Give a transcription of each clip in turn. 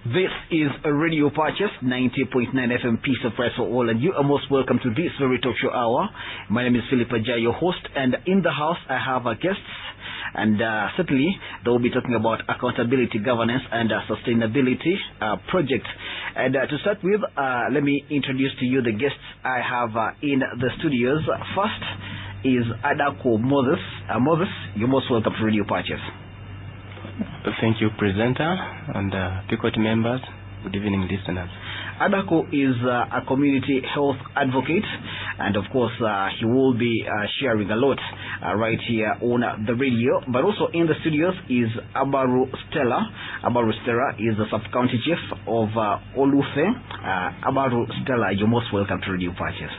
This is a Radio Purchase, 90.9 FM, Peace of Price for all, and you are most welcome to this very talk show hour. My name is Philip Ajay, your host, and in the house I have our guests, and certainly they will be talking about accountability, governance, and sustainability project. And to start with, let me introduce to you the guests I have in the studios. First is Adako Moses. Moses, you're most welcome to Radio Purchase. Thank you, presenter and PICOT members. Good evening, listeners. Adako is a community health advocate, and of course he will be sharing a lot right here on the radio. But also in the studios is Abaru Stella. Abaru Stella is the sub-county chief of Olufe. Abaru Stella, you're most welcome to Radio Purchase.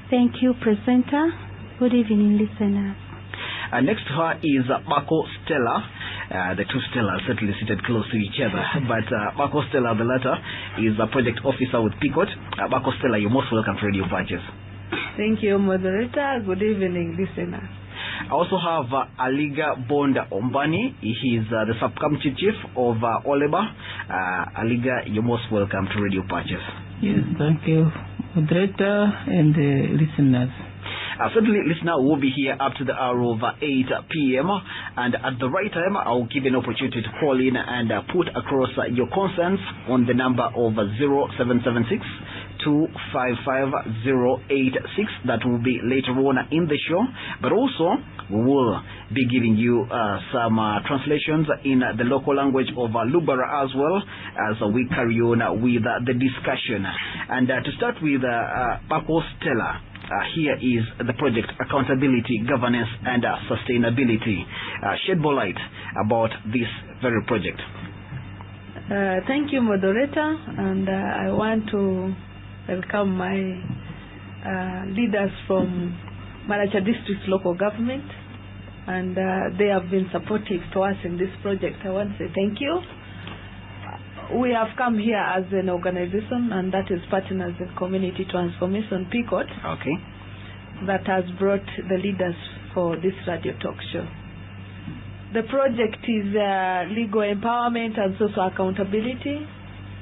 Thank you, presenter. Good evening, listeners. Next to her is Bako Stella. The two Stellas certainly seated close to each other, but Bako Stella, the latter, is a project officer with PICOT. Bako Stella, you're most welcome to Radio Purchase. Thank you, moderator. Good evening, listeners. I also have Aliga Bonda Ombani. He is the sub-county chief of Oleba. Aliga, you're most welcome to Radio Purchase. Yes, thank you, moderator and listeners. Certainly, listener, will be here up to the hour of 8 p.m. And at the right time, I'll give you an opportunity to call in and put across your concerns on the number of 0776 255-086. That will be later on in the show. But also, we will be giving you some translations in the local language of Lubara as well, as we carry on with the discussion. And to start with, Bako Stella. Here is the project Accountability, Governance, and Sustainability. Shed more light about this very project. Thank you, moderator, and I want to welcome my leaders from Maracha District Local Government, and they have been supportive to us in this project. I want to say thank you. We have come here as an organization, and that is Partners in Community Transformation, PICOT, okay, that has brought the leaders for this radio talk show. The project is legal empowerment and social accountability.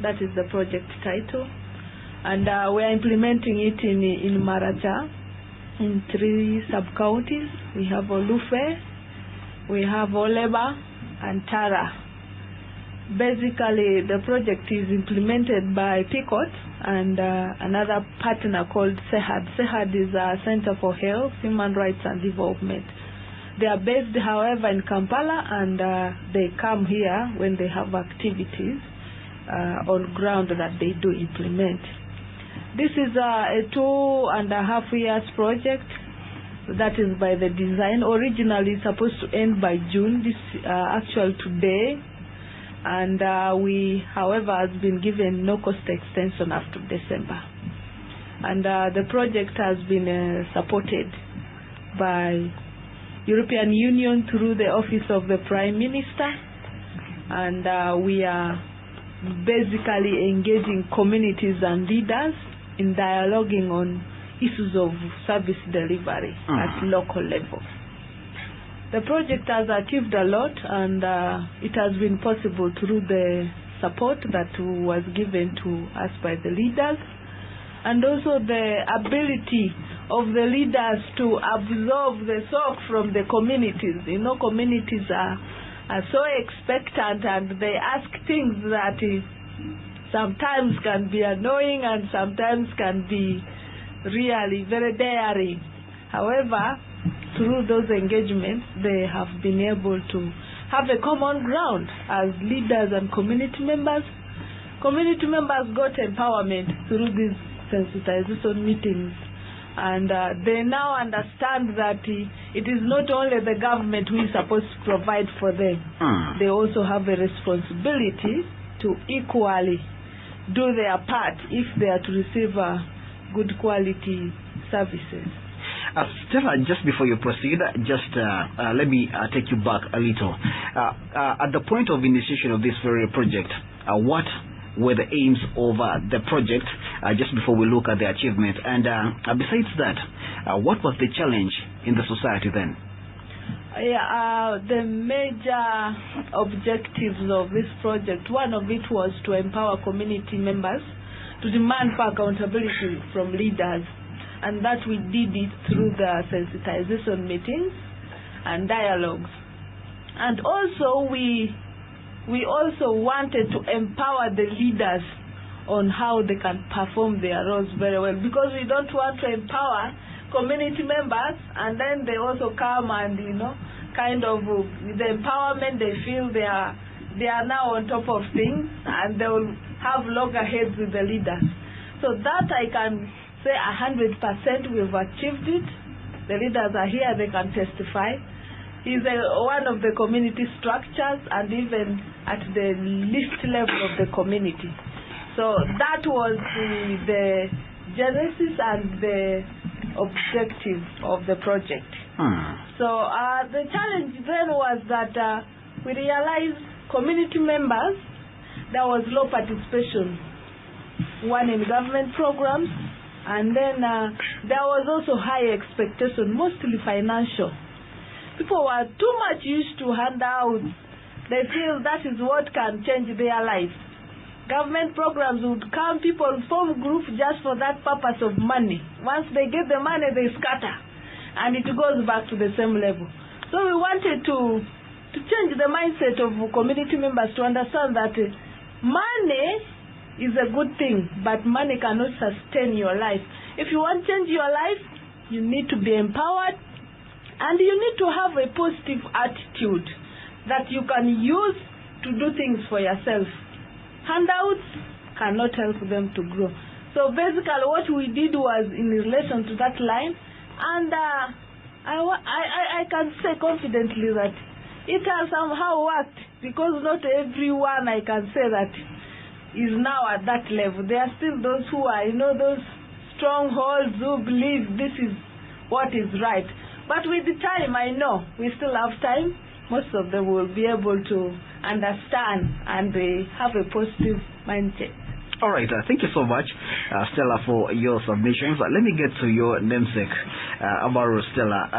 That is the project title. And we are implementing it in Maracha in 3 sub-counties. We have Olufe, we have Oleba, and Tara. Basically, the project is implemented by PICOT and another partner called SEHAD. SEHAD is a Center for Health, Human Rights and Development. They are based, however, in Kampala, and they come here when they have activities on ground that they do implement. This is a 2.5 years project. That is by the design. Originally supposed to end by June, this actual today. And we, however, has been given no cost extension after December. And the project has been supported by European Union through the Office of the Prime Minister. And we are basically engaging communities and leaders in dialoguing on issues of service delivery at local level. The project has achieved a lot, and it has been possible through the support that was given to us by the leaders, and also the ability of the leaders to absorb the shock from the communities. You know, communities are so expectant, and they ask things that sometimes can be annoying and sometimes can be really very daring. However, through those engagements, they have been able to have a common ground as leaders and community members. Community members got empowerment through these sensitization meetings, and they now understand that it is not only the government who is supposed to provide for them. They also have a responsibility to equally do their part if they are to receive good quality services. Stella, just before you proceed, just let me take you back a little. At the point of initiation of this very project, what were the aims of the project, just before we look at the achievement? And besides that, what was the challenge in the society then? The major objectives of this project, one of it was to empower community members to demand for accountability from leaders, and that we did it through the sensitization meetings and dialogues. And also we also wanted to empower the leaders on how they can perform their roles very well, because we don't want to empower community members and then they also come and kind of with the empowerment they feel they are now on top of things and they will have loggerheads with the leaders. So that I can say 100% we've achieved it. The leaders are here, they can testify. He's one of the community structures and even at the least level of the community. So that was the genesis and the objective of the project. So the challenge then was that we realized community members, there was low participation, one in government programs, and then there was also high expectation, mostly financial. People were too much used to handouts. They feel that is what can change their lives. Government programs would come, people form groups just for that purpose of money. Once they get the money, they scatter, and it goes back to the same level. So we wanted to change the mindset of community members to understand that money is a good thing, but money cannot sustain your life. If you want to change your life, you need to be empowered, and you need to have a positive attitude that you can use to do things for yourself. Handouts cannot help them to grow. So basically what we did was in relation to that line, and I can say confidently that it has somehow worked, because not everyone, I can say, that is now at that level. There are still those who are, those strongholds who believe this is what is right. But with the time, I know we still have time. Most of them will be able to understand and they have a positive mindset. All right, thank you so much, Stella, for your submissions. Let me get to your namesake, Amaro Stella.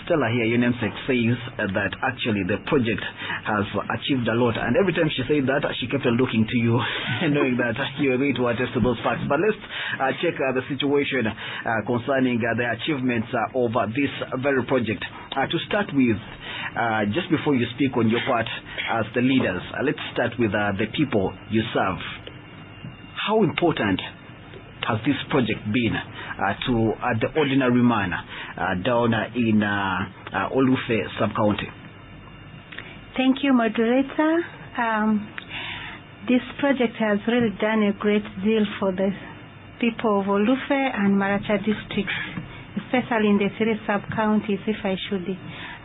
Stella here, your namesake, says that actually the project has achieved a lot. And every time she said that, she kept on looking to you, knowing that you are going to attest to those facts. But let's check the situation concerning the achievements of this very project. To start with, just before you speak on your part as the leaders, let's start with the people you serve. How important has this project been to the ordinary man down in Olufe sub-county? Thank you, moderator. This project has really done a great deal for the people of Olufe and Maracha districts, especially in the 3 sub-counties, if I should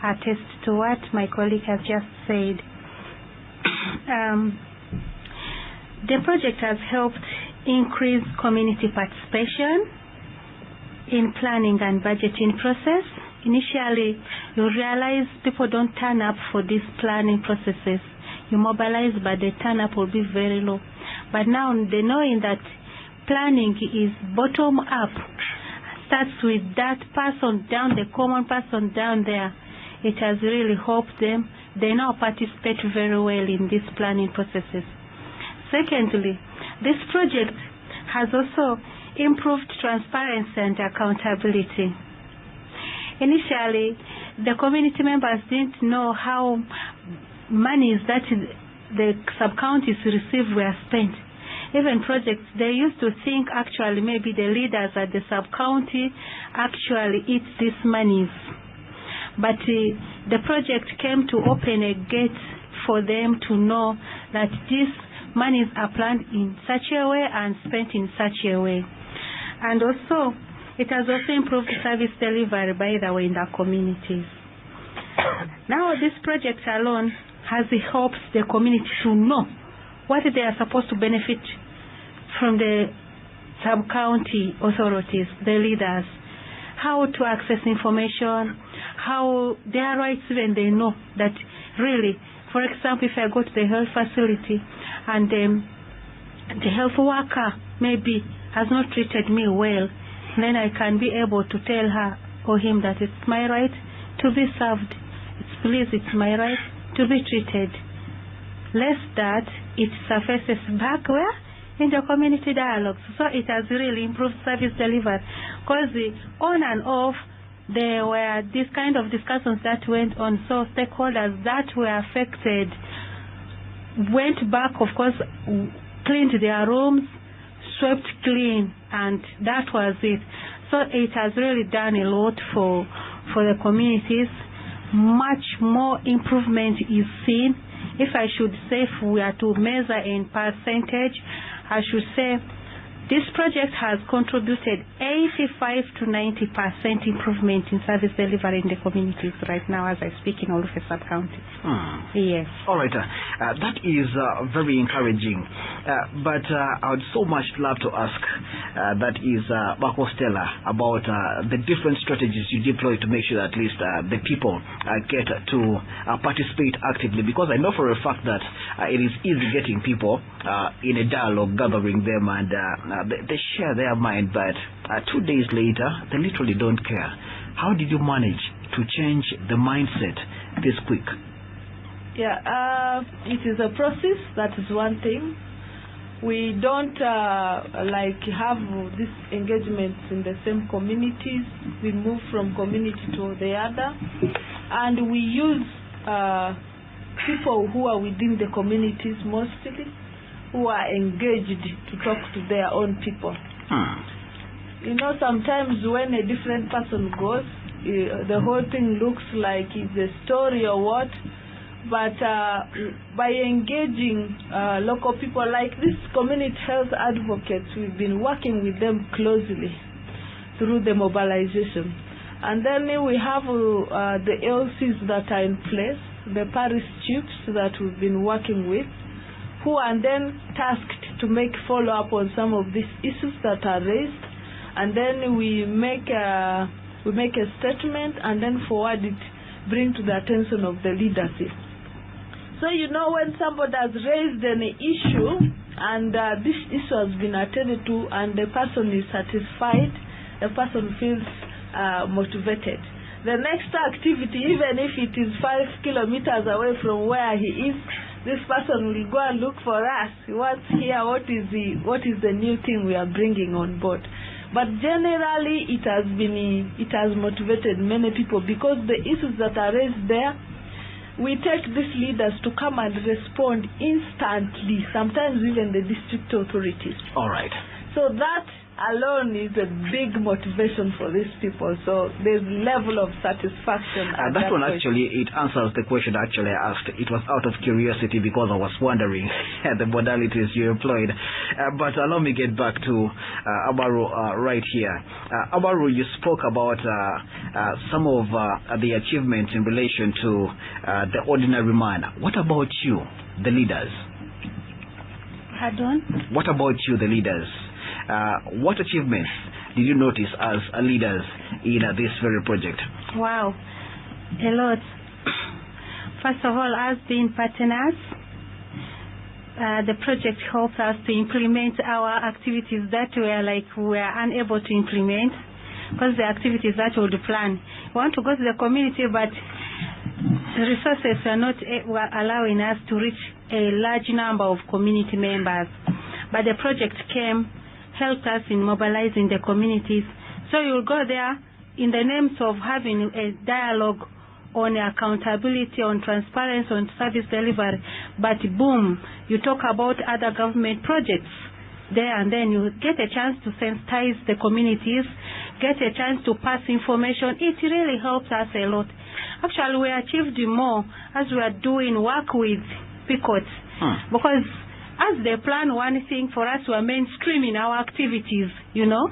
attest to what my colleague has just said. The project has helped increase community participation in planning and budgeting process. Initially, you realize people don't turn up for these planning processes. You mobilize, but the turn up will be very low. But now they knowing that planning is bottom up, starts with that person down, the common person down there. It has really helped them. They now participate very well in these planning processes. Secondly, this project has also improved transparency and accountability. Initially, the community members didn't know how monies that the sub-counties received were spent. Even projects, they used to think actually maybe the leaders at the sub-county actually eat these monies. But the project came to open a gate for them to know that these monies are planned in such a way and spent in such a way. And also, it has also improved service delivery, by the way, in the communities. Now, this project alone has helped the community to know what they are supposed to benefit from the sub-county authorities, the leaders, how to access information, how their rights, even they know that really, for example, if I go to the health facility and the health worker maybe has not treated me well, then I can be able to tell her or him that it's my right to be served. It's please, it's my right to be treated. Less that it surfaces back where? In the community dialogues. So it has really improved service delivery. Because on and off, there were these kind of discussions that went on. So stakeholders that were affected went back, of course, cleaned their rooms, swept clean, and that was it. So it has really done a lot for the communities. Much more improvement is seen. If I should say, if we are to measure in percentage, I should say this project has contributed 85 to 90% improvement in service delivery in the communities right now as I speak in Olufe sub-county. Yes. All right. That is very encouraging. But I would so much love to ask, that is Bako Stella, about the different strategies you deploy to make sure that at least the people get to participate actively. Because I know for a fact that it is easy getting people in a dialogue, gathering them, and they share their mind, but 2 days later, they literally don't care. How did you manage to change the mindset this quick? Yeah, it is a process. That is one thing. We don't have these engagements in the same communities. We move from community to the other, and we use people who are within the communities mostly, who are engaged to talk to their own people. You know, sometimes when a different person goes, the whole thing looks like it's a story or what, but by engaging local people like this community health advocates, we've been working with them closely through the mobilization. And then we have the LCs that are in place, the parish chiefs that we've been working with, who are then tasked to make follow-up on some of these issues that are raised, and then we make a statement and then forward it, bring to the attention of the leadership. So you know, when somebody has raised an issue and this issue has been attended to and the person is satisfied, the person feels motivated. The next activity, even if it is 5 kilometers away from where he is, this person will go and look for us. He wants to hear what is the new thing we are bringing on board. But generally, it has motivated many people, because the issues that are raised there, we take these leaders to come and respond instantly. Sometimes even the district authorities. All right. So that alone is a big motivation for these people. So there's level of satisfaction. That one actually, it answers the question actually I asked. It was out of curiosity because I was wondering the modalities you employed. But allow me get back to Abaru right here. Abaru, you spoke about some of the achievements in relation to the ordinary man. What about you, the leaders? Pardon? What about you, the leaders? What achievements did you notice as leaders in this very project? Wow, a lot. First of all, as being partners, the project helps us to implement our activities that we were unable to implement, because the activities that we would plan. We want to go to the community, but the resources are not allowing us to reach a large number of community members. But the project came, helped us in mobilizing the communities. So you'll go there in the names of having a dialogue on accountability, on transparency, on service delivery, but boom, you talk about other government projects there, and then you get a chance to sensitize the communities, get a chance to pass information. It really helps us a lot. Actually, we achieved more as we are doing work with PICOT, because as they plan one thing, for us we are mainstreaming our activities, you know.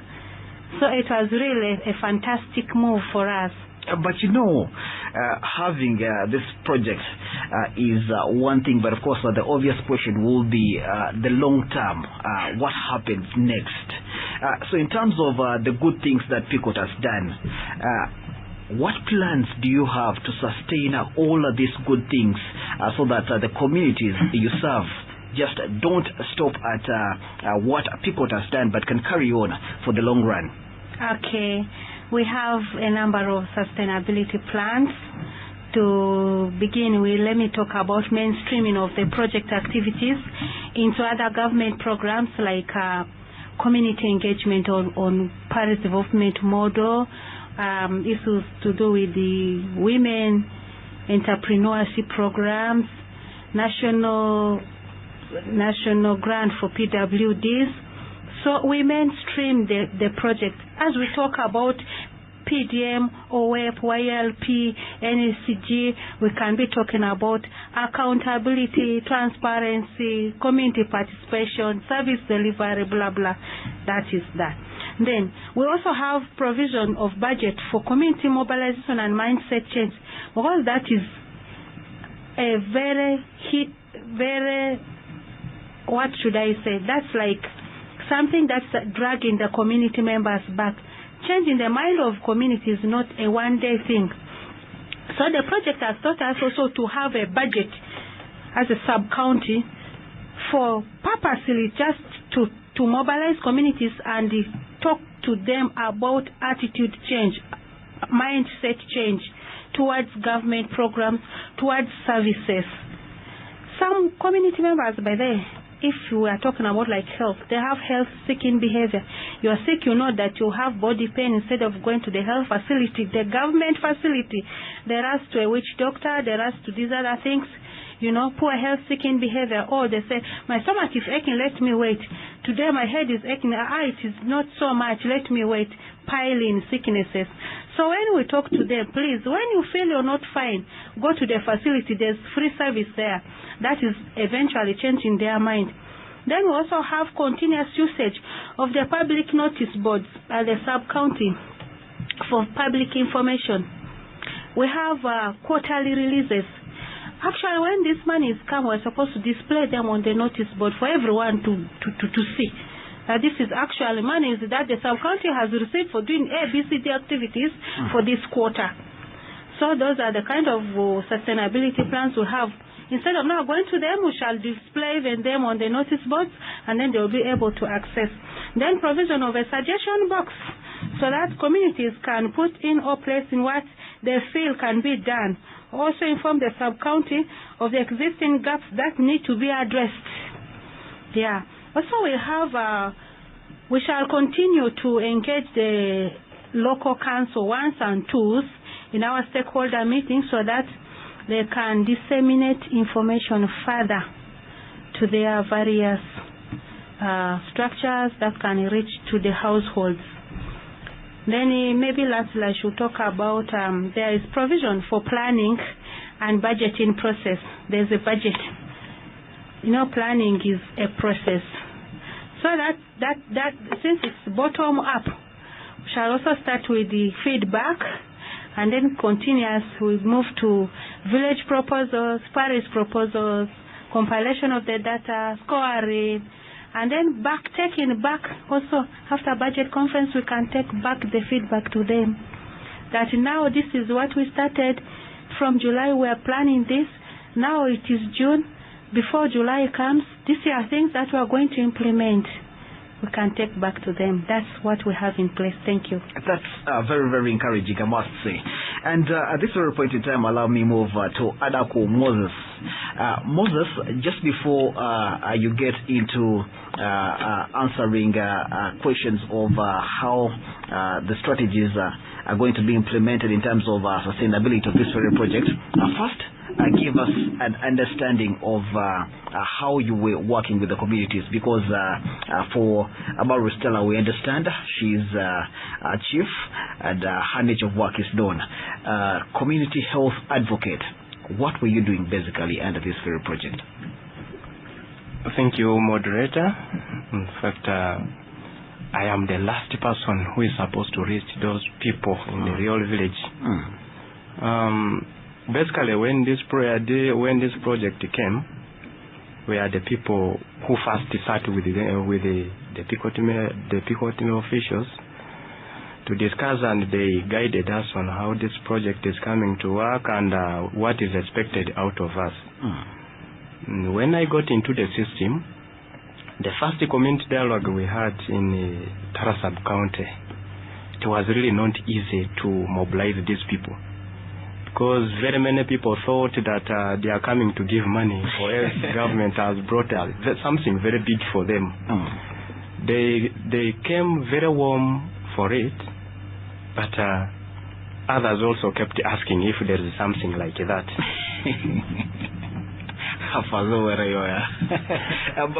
So it was really a fantastic move for us. But you know, having this project is one thing, but of course the obvious question will be the long term, what happens next? So in terms of the good things that PICOT has done, what plans do you have to sustain all of these good things so that the communities you serve just don't stop at what PICOT has done, but can carry on for the long run? Okay. We have a number of sustainability plans to begin with, let me talk about mainstreaming of the project activities into other government programs like community engagement on Paris development model, issues to do with the women entrepreneurship programs, national grant for PWDs. So we mainstream the project as we talk about PDM, OEP, YLP, NSCG. We can be talking about accountability, transparency, community participation, service delivery, blah, blah. That is that. Then we also have provision of budget for community mobilization and mindset change, because that is a very, what should I say? That's like something that's dragging the community members back. Changing the mind of community is not a one-day thing. So the project has taught us also to have a budget as a sub-county for purposely just to mobilize communities and talk to them about attitude change, mindset change towards government programs, towards services. Some community members, by the way, if we are talking about like health, they have health-seeking behavior. You are sick, you know that you have body pain. Instead of going to the health facility, the government facility, they rush to a witch doctor, they rush to these other things, poor health-seeking behavior. Or they say, my stomach is aching, let me wait. Today my head is aching, it is not so much, let me wait. Piling sicknesses. So when we talk to them, please, when you feel you're not fine, go to the facility. There's free service there. That is eventually changing their mind. Then we also have continuous usage of the public notice boards at the sub-county for public information. We have quarterly releases. Actually, when this money is come, we're supposed to display them on the notice board for everyone to see. This is actually money that the sub-county has received for doing ABCD activities for this quarter. So those are the kind of sustainability plans we have. Instead of now going to them, we shall display them on the notice boards, and then they will be able to access. Then provision of a suggestion box, so that communities can put in or place in what they feel can be done. Also inform the sub-county of the existing gaps that need to be addressed. Yeah. Also, we shall continue to engage the local council ones and twos in our stakeholder meetings so that they can disseminate information further to their various structures that can reach to the households. Then maybe lastly I should talk about there is provision for planning and budgeting process. There's a budget. Planning is a process. So that since it's bottom up, we shall also start with the feedback, and then continuous we move to village proposals, parish proposals, compilation of the data, scoring, and then taking back also after budget conference we can take back the feedback to them. That now this is what we started from July, we are planning this, now it is June. Before July comes, these are things that we are going to implement. We can take back to them. That's what we have in place. Thank you. That's very, very encouraging, I must say. And at this very point in time, allow me move to Adako Moses. Moses, just before you get into answering questions of how the strategies are going to be implemented in terms of sustainability of this very project, first, give us an understanding of how you were working with the communities, because for Amaru Stella, we understand she's a chief and her nature of work is done. Community health advocate, what were you doing basically under this very project? Thank you, moderator. In fact, I am the last person who is supposed to reach those people in the real village. Basically, when this project came, we are the people who first sat with the Picotime officials to discuss, and they guided us on how this project is coming to work and what is expected out of us. When I got into the system, the first community dialogue we had in Tarasab County, it was really not easy to mobilize these people. because very many people thought that they are coming to give money, or else government has brought something very big for them. They came very warm for it, but others also kept asking if there is something like that.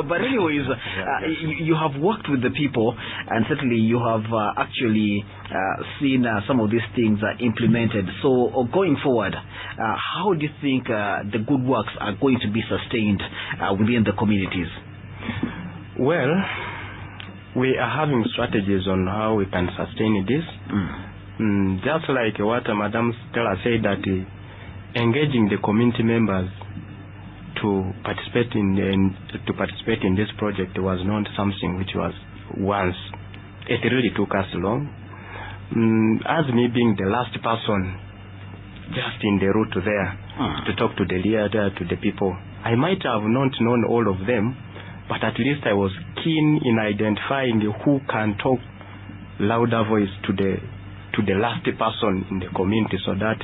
But anyways, you have worked with the people, and certainly you have actually seen some of these things implemented. So going forward, how do you think the good works are going to be sustained within the communities? Well, we are having strategies on how we can sustain this. Just like what Madam Stella said, that engaging the community members to participate in this project was not something which was once. It really took us long. As me being the last person just in the route there to talk to the leader, to the people, I might have not known all of them, but at least I was keen in identifying who can talk louder voice to the last person in the community, so that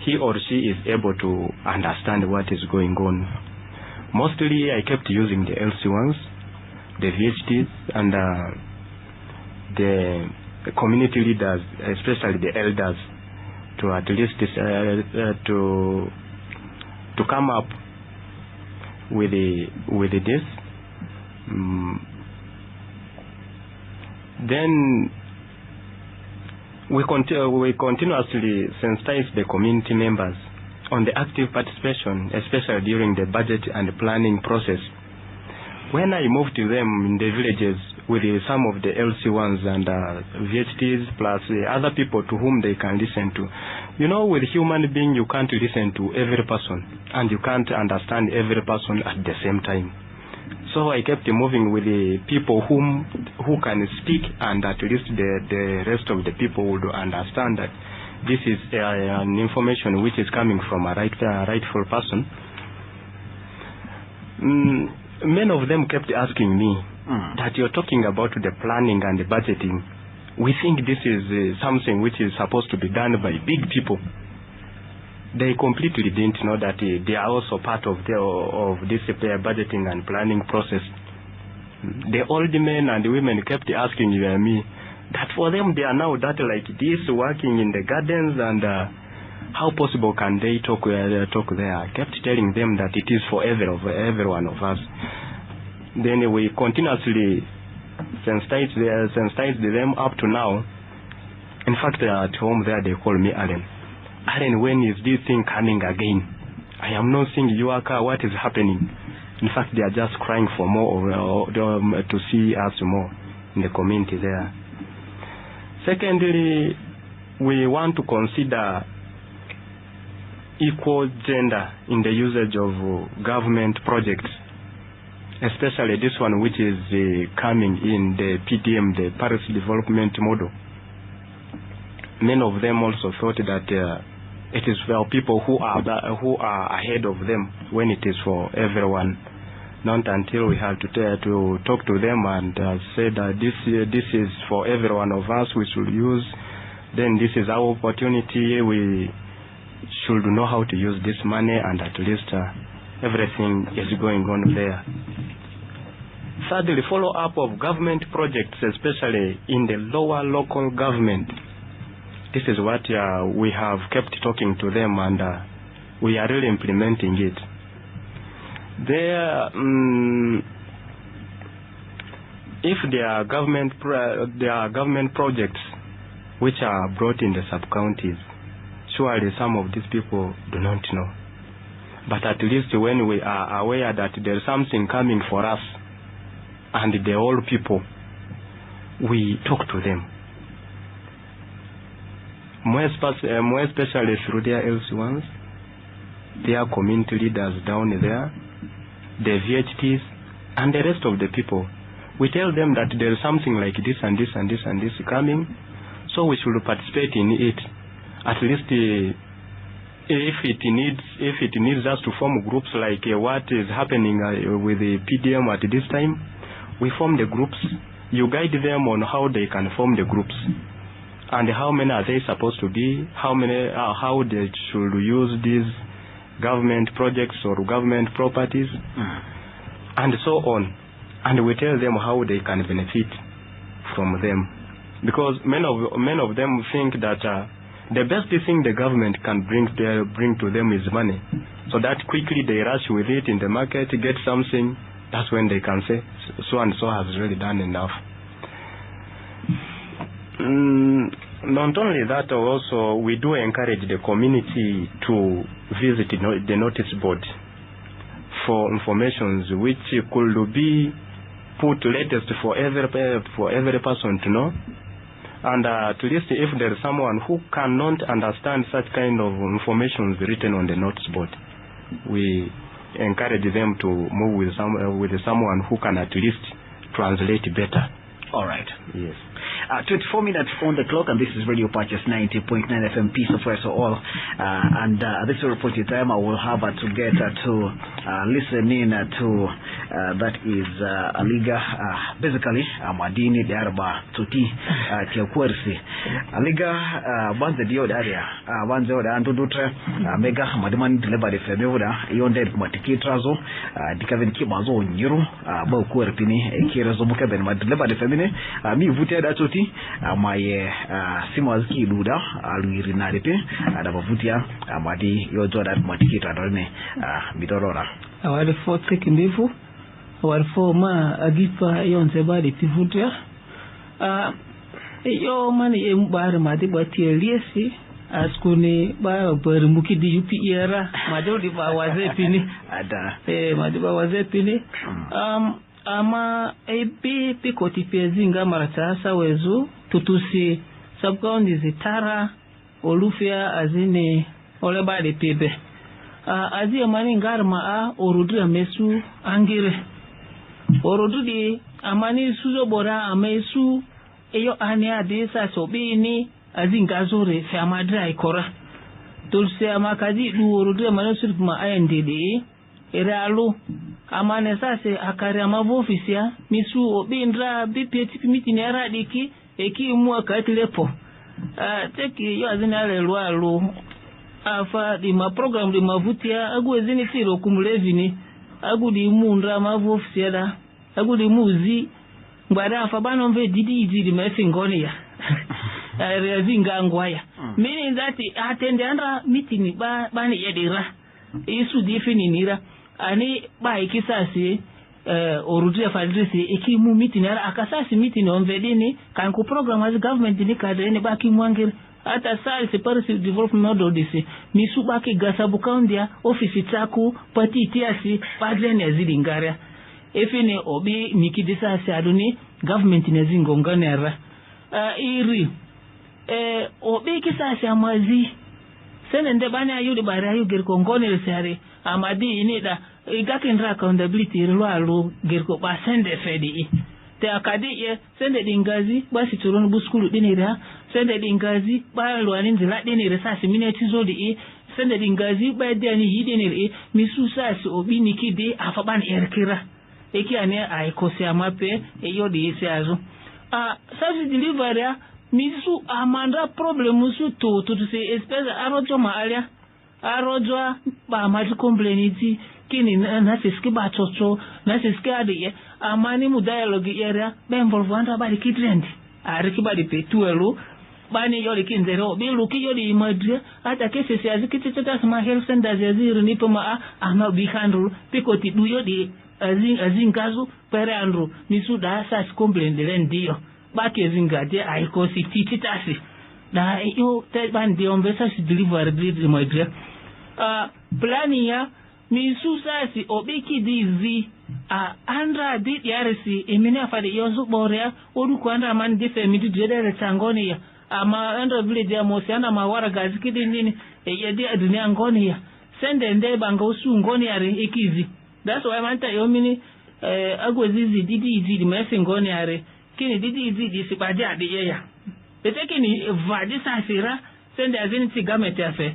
he or she is able to understand what is going on. Mostly I kept using the LC1s, the VHTs, and the community leaders, especially the elders, to at least to come up with this. Then we continuously sensitize the community members on the active participation, especially during the budget and planning process. When I moved to them in the villages with some of the LC1s and VHTs, plus other people to whom they can listen to. You know, with human being, you can't listen to every person, and you can't understand every person at the same time. So I kept moving with the people who can speak, and at least the rest of the people would understand that this is an information which is coming from a rightful person. Many of them kept asking me that you're talking about the planning and the budgeting. We think this is something which is supposed to be done by big people. They completely didn't know that they are also part of this budgeting and planning process. The old men and women kept asking me that for them they are now that like this, working in the gardens, and how possible can they talk there? I kept telling them that it is for every one of us. Then we continuously sensitized them up to now. In fact, at home there they call me Allen. Allen, when is this thing coming again? I am not seeing your car. What is happening? In fact, they are just crying for more to see us more in the community there. Secondly, we want to consider equal gender in the usage of government projects, especially this one which is coming in the PDM, the Paris Development Model. Many of them also thought that it is for people who are ahead of them, when it is for everyone. Not until we have to talk to them and say that this is for every one of us, we should use. Then this is our opportunity. We should know how to use this money, and at least everything is going on there. Thirdly, follow-up of government projects, especially in the lower local government. This is what we have kept talking to them, and we are really implementing it. There, if there are government projects which are brought in the sub-counties, surely some of these people do not know. But at least when we are aware that there is something coming for us and the old people, we talk to them. More especially through their LC1s, their community leaders down there, the VHTs, and the rest of the people. We tell them that there is something like this and this and this and this coming, so we should participate in it. At least if it needs us to form groups like what is happening with the PDM at this time, we form the groups. You guide them on how they can form the groups. and how many are they supposed to be, how they should use these government projects or government properties, and so on. And we tell them how they can benefit from them. Because many of them think that the best thing the government can bring to them is money. So that quickly they rush with it in the market, get something, that's when they can say, so and so has really done enough. Not only that, also we do encourage the community to visit the notice board for informations which could be put latest for every person to know. And at least if there is someone who cannot understand such kind of information written on the notice board, we encourage them to move with someone who can at least translate better. All right. Yes. 24 minutes on the clock, and this is Radio Purchase 90.9 FM, Peace of Rest for all. And this report time I will have to get to listen in to that is Aliga, basically Madini Darba Tuti Tiakwersi Aliga Banza Dio Daria Banza Anto Dutra Mega Madaman Deliver the Febioda Yonde Matikitrazo Dikaven Kimazo Nuru Bokwerpini Kirazo Mukaben Deliver the Femine Mi Vutia Datuti my Simazki Luda Aluirinaripe Adabavutia Madi Yojoda Matikita Rene Midorora. Our fourth second level, our former Agipa Yonsebadi Pivutia. Yo money bar Madibati Eliesi, Askuni Bar Bermuki di UP era, Madodiba was a penny. Madiba was a penny. Ama ebe pikoti pezinga maratasa wezu tutusi subground is Tara Olufia azine oleba de pebe azi amani ngarma orudu amesu angire orudu di amani suzo bora amesu eyo ane adesa sobini azi ngazore fe amadra ikora tulse amakazi du orudu amani surma ayendede eralu amane sase akari amavo ofisia misu obindra bipeti mitini aradiki eki mu akatilepo teki yo azina lelwalo afa di ma program di mavutia agu ezini tiro kumulevini agu di mundra mavo ofisia da agu di muzi ngwada afa bano mve didi di mesingoni ya rezinga ngwaya meaning that attend andra mitini bani yedira isu difininira ani ba ikisasi orudia fadrisi ikimu meeting ara akasasi meeting onvedini kan ku program as government ni kadene ba kimwangir ata sai separate development model disi misuba ki gasabu kaundia office taku pati tiasi padrene zidingaria efine obi mikidisa aduni government nezingonganera iri obi kisasi amazi senende bana yudi bara yugir kongone sare amadi inida igakindra accountability rwalo gerko ba sende fedi te akadi ye sende dingazi basi turonu buskulu dinira sende dingazi ba lwani nzila dinira sasi mineti zodi sende dingazi ba dani yidinira misu sasi obini kidi afaban erkira eki ane aikosi amape eyodi seazo service delivery misu amanda problem su to se espèce arojo maalia arojo ba maji complainiti kini na siski ba chocho na siski adi amani mu dialogue area be involve anda ba kitrendi ariki ba di petuelo bani yori kinzero bi luki yori imadre ata kese se azikiti tata sama health center zaziri ni poma ama bi handle pikoti du yodi azingazu pere andro misu da sa complain de ndio bake zingade aiko si tititasi da yo te bandi onvesa si deliver the modre plani ya misu sasi obiki dizi andra di yarisi emine afade yozu borea odu kwanda man dife midi dedere tangoni ya ama andra village ya mosiana mawara gazikidi nini yedi adunia ngoni ya sende nde banga usu ngoni ya ikizi that's why manta yomini agwezizi didi di mesi ngoni ya kini didi di sipaje adi ya eteke ni vadi sasira sende azini ti gamete afe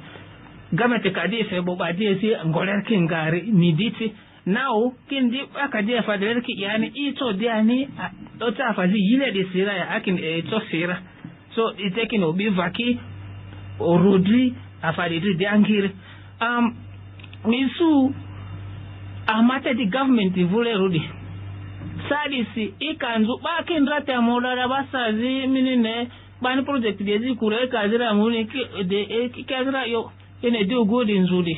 gamete kadi fe bobadi esi ngoler kingari miditi now kindi akadi afader ki yani ito diani ota afazi yile de sira ya akin ito sira so iteki no be vaki orodri afadiri de angire misu amate di government vule rudi sadisi ikanzu bakindrate amodara basazi minine bani project de kure kazira muni ki kazira yo ene do good nzudi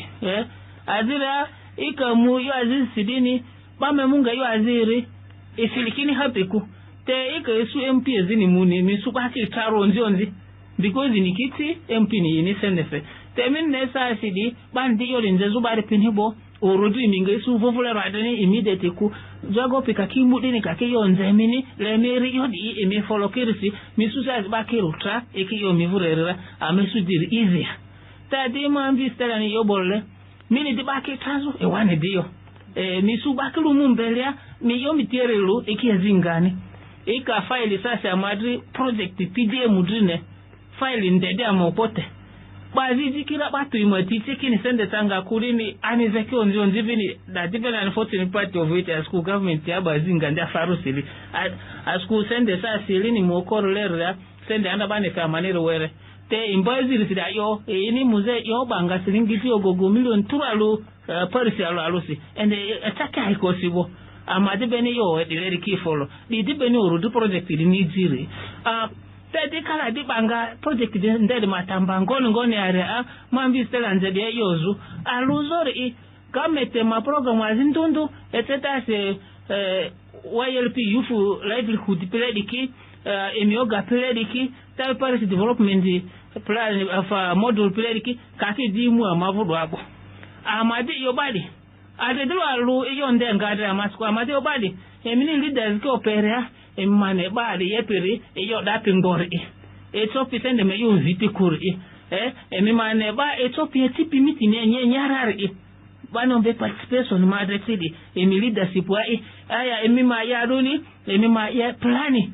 azira ikamu yo azisidini bame munga yo aziri ifilikini hapeku te ikayesu MP ezini muni misu baki taro nzionzi because nikiti MP ni senefe te minne sa sidi bandi yo lenzezu bari pinhibo orodu minga isu vovula radani immediate ku jago pika kimudini kake yo nzemini lemeri yo di eme folokirisi misu sa bakirutra ekiyo mivurerera amesu diri easy tadi mambi stelani yo bolle mini di baki trazo e wane dio misu bakilu mumbelia mi yo miterelu ekiyazingani ika file sasa madri project PDM drine file ndede amopote bazi kila batu imotiti kini sende tanga kulini anizeki onzi vini da different unfortunate part of it as school government ya bazinga ndia farusili as school sende saa silini mokoro lera sende anda bane kamanero were te imbazi risida yo ini muze yo banga silingiti ogogo million turalu parisi alusi and ataka ikosibo amade bene yo edileri kifolo di bene urudu project di niziri tedi kala di banga project de ndede matamba ngoni area mambi stela nzede yozu aluzori kamete ma program azindundu eteta se YLP youth livelihood periodiki emioga periodiki tal paris development plan of model periodiki kaki dimu amavudu abo amade yobadi adedro alu eyonde ngade amasku amade yobadi emini leaders ko opera emane bali yepiri eyo dati ngori etopi sende me yo viti kuri emimane ba etopi etipi miti nyarari bano be participation madretidi emi leadership wa aya emima ya runi emima ya plani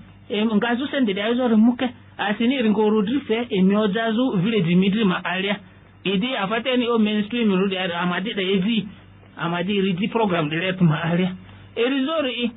ngazu sende da yo muke asini ringoro drife emi ojazu village midri ma area idi afateni o mainstream rudi amadi da evi amadi ridi program direct ma area erizori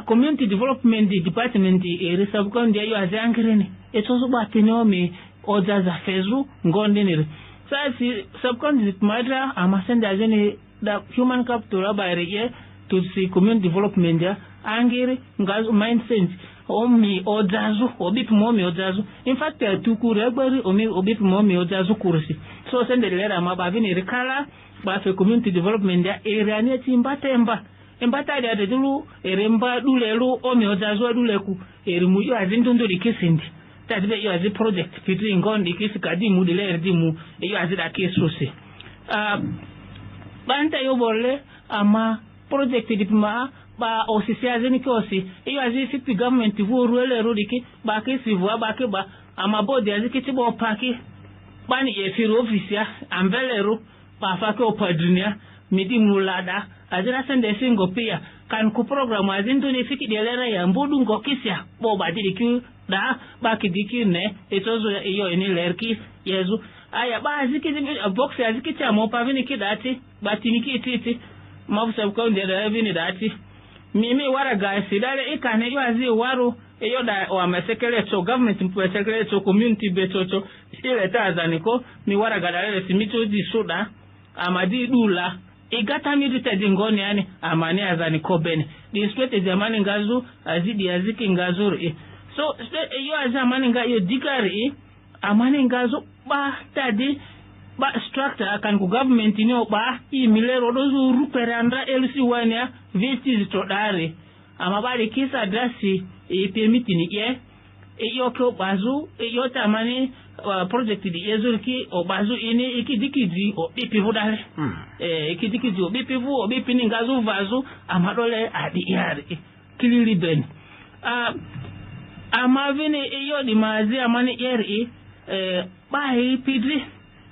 community development department resabkonde yo azangrene etozo batenomi ojaza fezu ngondinire sasi subcontinent madra amasenda azene da human capital abayre to see community development ya angire ngazu mindset omi ojazu obip momi ojazu in fact tukure agbari omi obip momi ojazu kursi so sende lera mabavini rikala ba fe community development ya area ne timbatemba embata da dulu eremba dulelu omi ojazu duleku erimu yo azindundu likisindi tadibe yo azi project pitri ngondi kisikadi mu dile dimu yo azi da kesose banta yo bolle ama project dipma ba osisi azini kosi yo azi fipi government vuruele rodiki ba kesivu abake ba ama body azikiti bo paki bani ye firo ofisia ambelero ba fake opadrinia midi mulada azira sende singo pia kan ku program azindu ni fiki delera ya mbudu ngokisia bo badiri ki da baki diki ne etozo iyo ni lerki yezu aya ba azikiti box azikiti amopa vini kidati batiniki titi mafusa ko ndera vini dati mimi waraga sidale ikane yo azi waru eyo da wa mesekele to government mpesekele to community betoto ile tazaniko mi waraga dalele simito di soda amadi dula igata milita dingoni yani amani azani kobene di straight jamani ngazu azidi aziki ngazuri so yo azamani nga yo dikari amani ngazu ba tadi ba structure akan ku government ni ba imilero dozu ruperanda LC1 ya vistis to dare amabali kisa drasi permit ni ye yo ko bazu yo tamani project di yezurki o bazu ini ikidikidi o bipivu dale ikidikidi o bipivu o bipini ngazu vazu amadole adi yari kilili ben amavini yo di mazi amani yeri ba pidri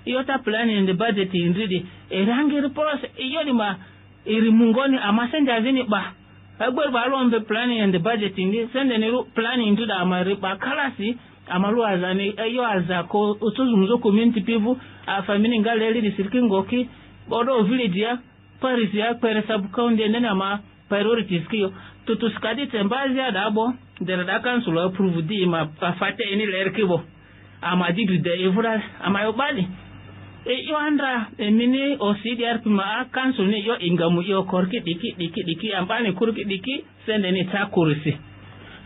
yo ta plan in the budget indidi rangi process yo di ma irimungoni amasenda zini ba agber ba lo on planning and the budget indi sende ne planning into da amari ba kalasi amalu azani yo azako otozumuzo community people family ngaleli disirkingoki bodo village ya paris ya pere sub county nena ma priorities kiyo tutuskadi tembazi adabo derada council approve di ma afate eni lerkibo amadi du de evra amayobali yo andra mini OCDRP ma council ni yo ingamu yo korki diki ambani kurki diki sende ni takurisi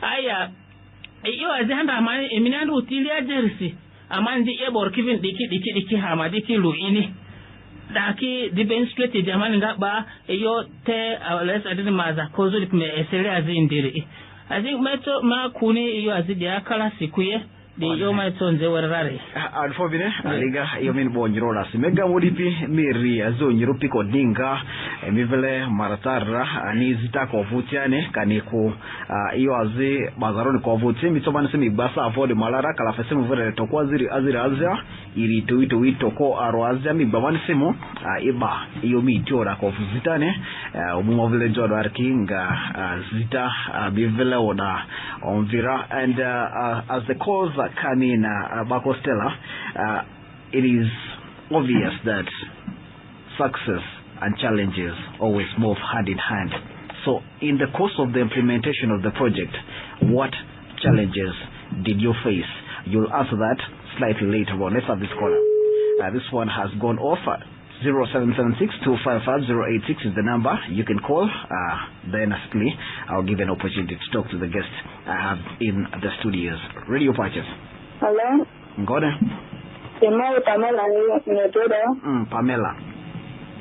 aya yo azanda mani eminandu utilia jerisi amandi ebor kivin diki hamadi ti luini daki demonstrate jamani ngaba yo te awales adini maza kozo dipme esele azindiri azi meto ma kuni yo azidi akala sikuye de yo meto nze warare alfobine aliga yo min bonjrola simega modipi miri azonyiro piko dinga emivele maratarra ani zitako vutiane kaniku iyo azi bazaroni ko vuti mitobani simi basa avode malara kala fesemu vere tokwa azira iri tuito ko arwazia mi babani semu iba iyo mitiora ko vuzitane umumo vile jodo arkinga zita bivele oda onvira and as the calls come in Bakostella, it is obvious that success and challenges always move hand in hand. So in the course of the implementation of the project, what challenges did you face? You'll answer that slightly later on. Let's have this caller. This one has gone off. 0776-255-086 is the number you can call. Then I'll give an opportunity to talk to the guest I have in the studios. Radio Patches. Hello. Ngode. Pamela ni Pamela.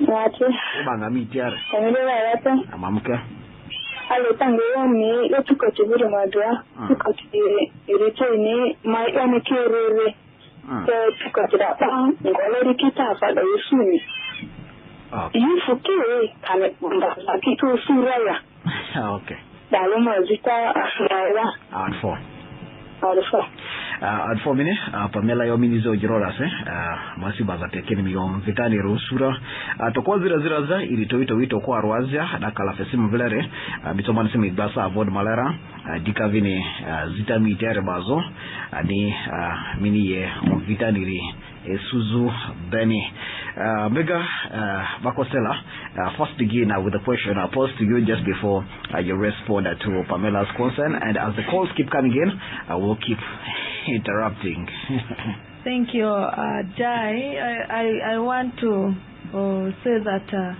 Wachi. Ubanga mitiare. Pamela yata. Amamuke. Ale tango yomi yotuko chibiri madwa. Tuko ni mai ene kirere. Tuko chidapa. Ngole kita fada usuni. Yufuki kame mbasa kitu suraya. Okay. Daloma zita afuraya. At 4 minutes, Pamela Yominizo Girolas, Masibaza taken me on Vitani Rosura, Toko Zira Irito kwa Rwazia, Nakalafesim Villere, Bitomansimi Basa Avod Malera, Dikavini Zita Mitere Bazo, Ani Mini Vitaniri, Suzu Beni. Mega Bakostella, first begin with a question I posed to you just before you respond to Pamela's concern, and as the calls keep coming in, I will keep interrupting. Thank you, Jai. I want to say that,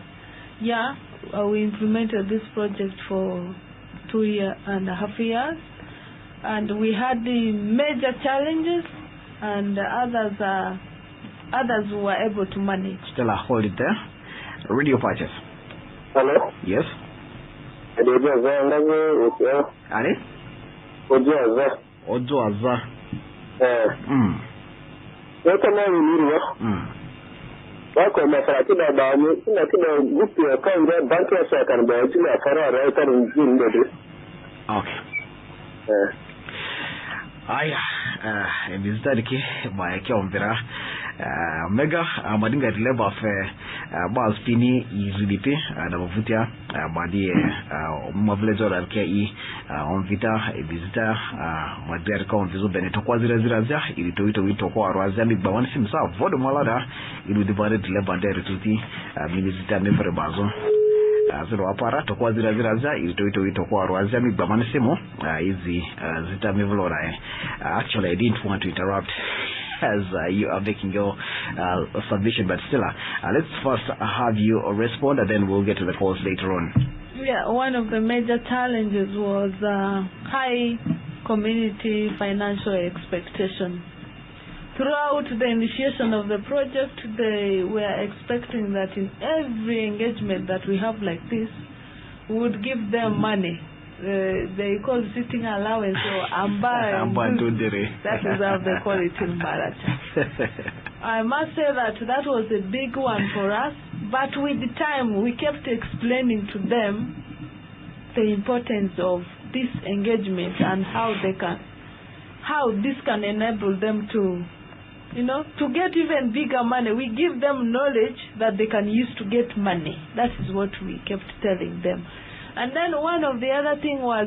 we implemented this project for 2.5 years, and we had the major challenges, and others were able to manage. Stella, hold it there. Radio Patches. Hello? Yes? Ali? Ojoaza. Wako mafarakina baani, kina gupi ya kanga, banki ya shakana baani, kina farara, ita ni mbede. Okay. Aya, visitari ki maeke ombira mega madinga dileba fe bas pini izilipe na mavutia badi mavlezo la kei onvita visita madere ka onvizo beneto kwa zira ilitoito wito kwa arwaza mi bawani simsa vodo malada ilu dibare dileba ndere tuti minizita mefere bazo zero aparato kwa zira ilitoito wito kwa arwaza mi bawani simo izi zita mevlora actually I didn't want to interrupt as you are making your submission, but still let's first have you respond and then we'll get to the calls later on. Yeah, one of the major challenges was high community financial expectation. Throughout the initiation of the project, they were expecting that in every engagement that we have like this, we would give them money. They call it sitting allowance or amba. That is how they call it in Maracha. I must say that was a big one for us, but with the time we kept explaining to them the importance of this engagement and how this can enable them to get even bigger money. We give them knowledge that they can use to get money. That is what we kept telling them. And then one of the other thing was,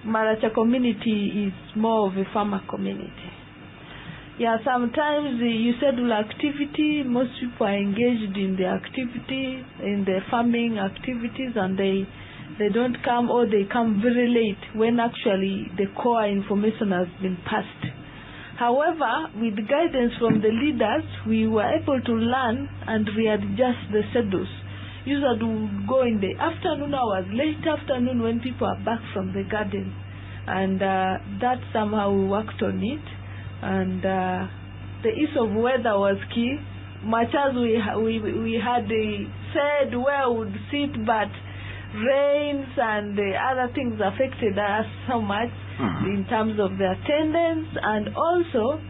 Maracha community is more of a farmer community. Yeah, sometimes you said activity, most people are engaged in the activity, in the farming activities, and they don't come, or they come very late when actually the core information has been passed. However, with guidance from the leaders, we were able to learn and readjust the schedules. Usually we would go in the afternoon hours, late afternoon when people are back from the garden. And that somehow we worked on it. And the ease of weather was key. Much as we had said where we would sit, but rains and other things affected us so much in terms of the attendance, and also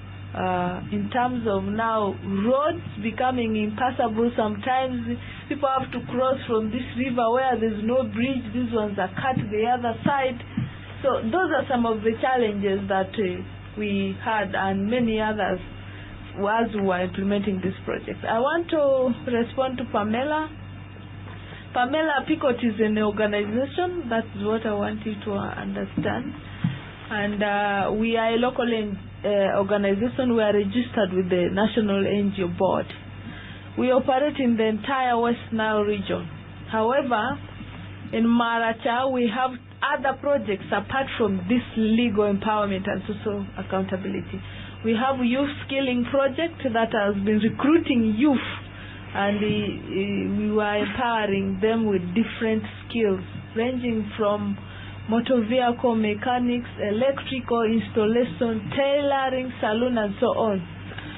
in terms of now roads becoming impassable. Sometimes people have to cross from this river where there's no bridge. These ones are cut the other side. So those are some of the challenges that we had, and many others as we were implementing this project. I want to respond to Pamela. Pamela, PICOT is an organization. That's what I want you to understand. And we are a local organization. We are registered with the National NGO Board. We operate in the entire West Nile region. However, in Maracha, we have other projects apart from this legal empowerment and social accountability. We have youth skilling project that has been recruiting youth, and we were empowering them with different skills ranging from motor vehicle mechanics, electrical installation, tailoring, saloon, and so on.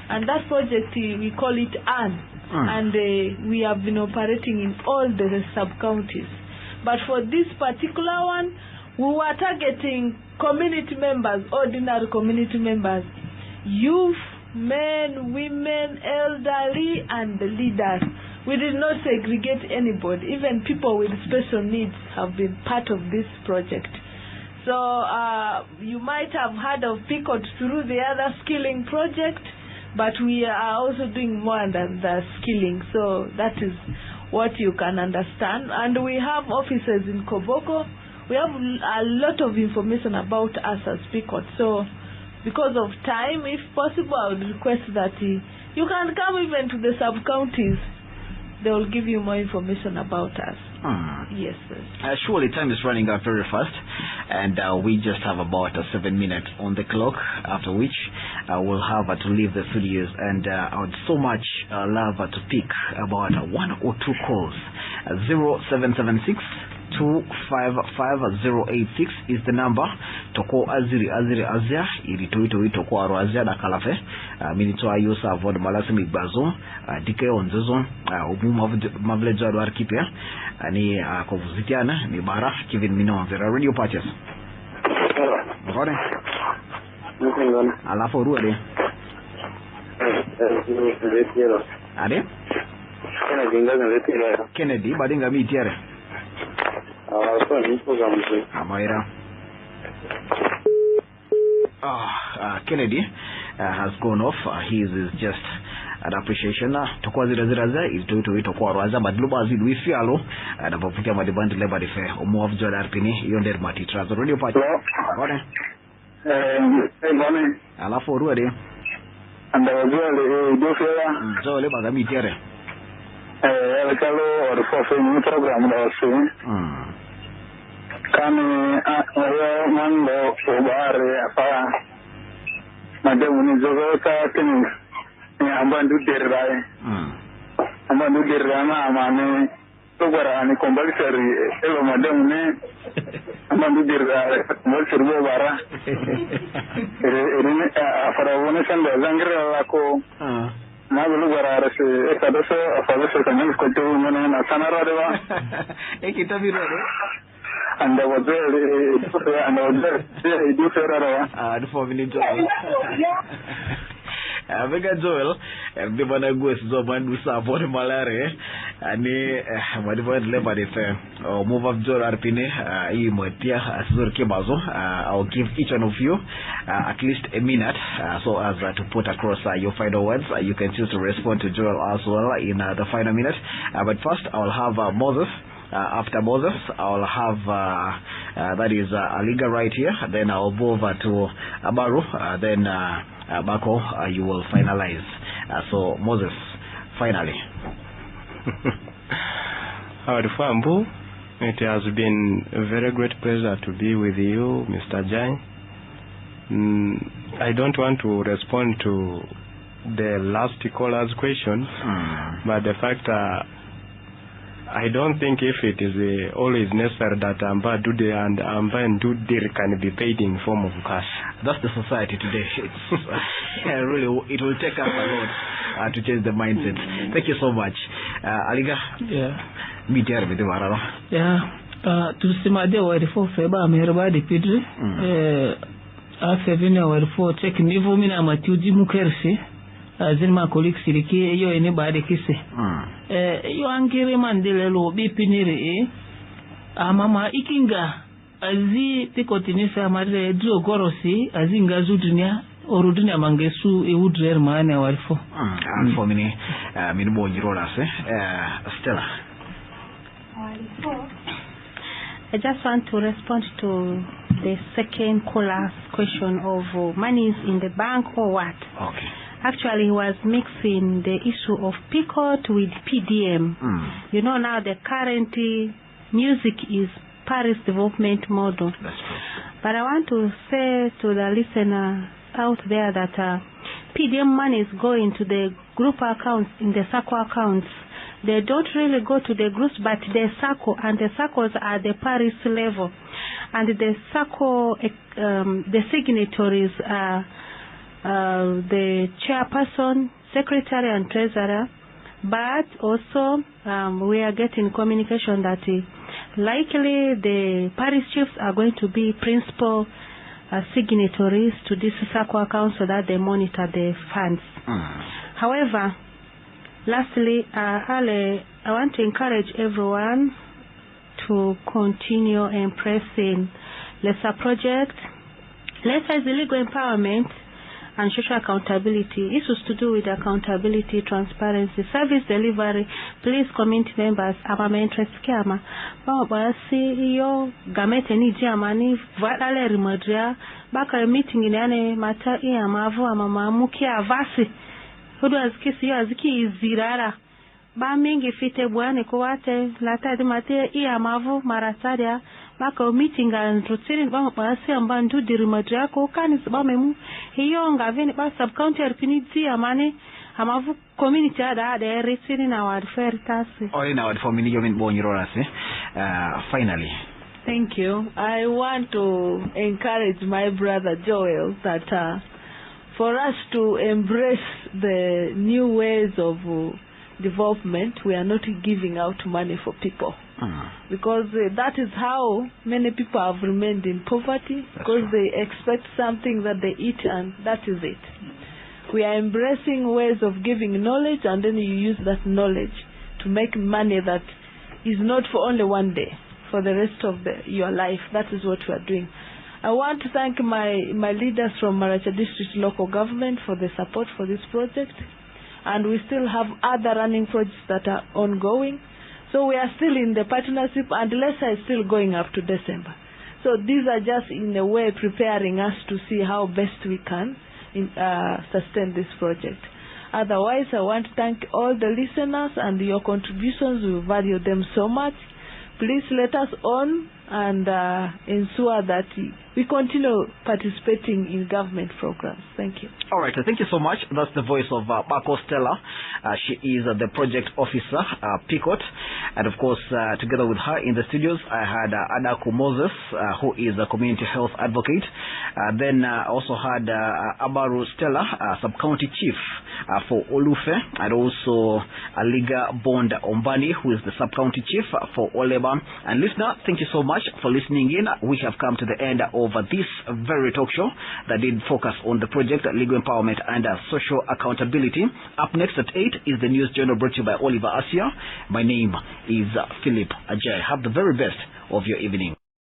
And that project, we call it AN, and we have been operating in all the sub-counties. But for this particular one, we were targeting community members, ordinary community members, youth, men, women, elderly, and the leaders. We did not segregate anybody. Even people with special needs have been part of this project. So you might have heard of PICOT through the other skilling project, but we are also doing more than the skilling. So that is what you can understand. And we have offices in Koboko. We have a lot of information about us as PICOT. So because of time, if possible, I would request that you can come even to the sub-counties. They will give you more information about us. Yes, sir. Surely time is running out very fast, and we just have about 7 minutes on the clock, after which we'll have to leave the studios. And I would so much love to pick about 1 or 2 calls. 0776 255086 is the number. Toko aziri azia ili tuito toko arwazia da kalafe minito ayusa avoid malasimi bazo dike onzezo umu mavlejo do arkipe ani kovuzitiana ni bara Kevin Mino Vera radio patches. Ngone alafu ruade ade Kennedy badinga mitiere Amaira. Kennedy has gone off. His is just an appreciation. Tokwa zira is to kwa raza madluba zidu ifialo na papukia madibandi leba dife umu of John Arpini yonder mati trazo radio party. Ngone alafu ruade anda wazole dofela zole bagami tiere kalo orfo ni program da wasu kami ayo mando obare apa madam ni zogota tini ambandu derrai ambandu derrama amane to gara ni compulsory elo madam ne ambandu derrai compulsory bo bara ere afara wona sanda zangira lako Magulu gara se ekadoso afaloso kanel ko to mona na sanara dewa ekitabiro and I was there, and I was there, do the 4 minutes. Vega Joel, the Banagus Zobandu Savo Malare, and whatever level they say, or move up Joel Arpine, Imotia, Azurke Bazo. I'll give each one of you at least a minute so as to put across your final words. You can choose to respond to Joel as well in the final minute. But first, I'll have Moses. After Moses, I'll have That is Aliga right here. Then I'll move over to Abaru. Then Bako, you will finalize. So Moses, finally. Our Fambu, it has been a very great pleasure to be with you, Mr. Jai. I don't want to respond to the last caller's question, but the fact I don't think if it is always necessary that Amba Dude and Amba and Dude can be paid in form of cash. That's the society today. It's really, it will take us a lot to change the mindset. Thank you so much. Aliga? Yeah. Meet here with the Wararo. Yeah. To see my dear word for Feba, Merba de Pidre. After Vina word for checking Nivomina Matuji Mukersi. As in my colleagues, you anybody kiss you angry mandele lo be pinere mama ikinga azi pikotinisa mare dro gorosi azinga zudunia orudunia mangesu e wudrer maana warfo for me minbo nyirola se Stella. I just want to respond to the second caller's question of money is in the bank or what. Okay. Actually, he was mixing the issue of PICOT with PDM. You know, now the current music is Paris development model. That's true. But I want to say to the listener out there that PDM money is going to the group accounts, in the SACCO accounts. They don't really go to the groups, but the SACCO, and the SACCOs are the Paris level. And the SACCO, the signatories are the chairperson, secretary and treasurer, but also we are getting communication that likely the parish chiefs are going to be principal signatories to this SACCO account so that they monitor the funds. However, lastly, I want to encourage everyone to continue embracing LESA project. LESA is the legal empowerment and social accountability. This is to do with accountability, transparency, service delivery. Please, community members, I'm interested. CEO gamete ni jamani vadale rimadria baka meeting in ane mata iya mavu ama muki avasi hudu aziki aziki izirara ba mingi fite bwane ko wate lata de mate iya mavu marataria baka meeting and routine ba basi ambandu dirimadria ko kani ba memu hiyo ngaveni ba sub county rpiniti amane amavu community ada de receiving our refertasi in our family yomin bonirorase. Finally, thank you. I want to encourage my brother Joel that for us to embrace the new ways of development, we are not giving out money for people. Because that is how many people have remained in poverty, because they expect something that they eat and that is it. We are embracing ways of giving knowledge, and then you use that knowledge to make money that is not for only one day, for the rest of your life. That is what we are doing. I want to thank my leaders from Maracha District Local Government for the support for this project. And we still have other running projects that are ongoing. So we are still in the partnership, and LESA is still going up to December. So these are just in a way preparing us to see how best we can sustain this project. Otherwise, I want to thank all the listeners and your contributions. We value them so much. Please let us on and ensure that we continue participating in government programs. Thank you. All right, thank you so much. That's the voice of Bako Stella. She is the project officer, PICOT. And of course, together with her in the studios, I had Adaku Moses, who is a community health advocate. Then I also had Abaru Stella, sub-county chief for Olufe, and also Aliga Bond Ombani, who is the sub-county chief for Oleba. And listener, thank you so much for listening in. We have come to the end of this very talk show that did focus on the project, legal empowerment and social accountability. Up next at 8 is the news journal brought to you by Oliver Asia. My name is Philip Ajay. Have the very best of your evening.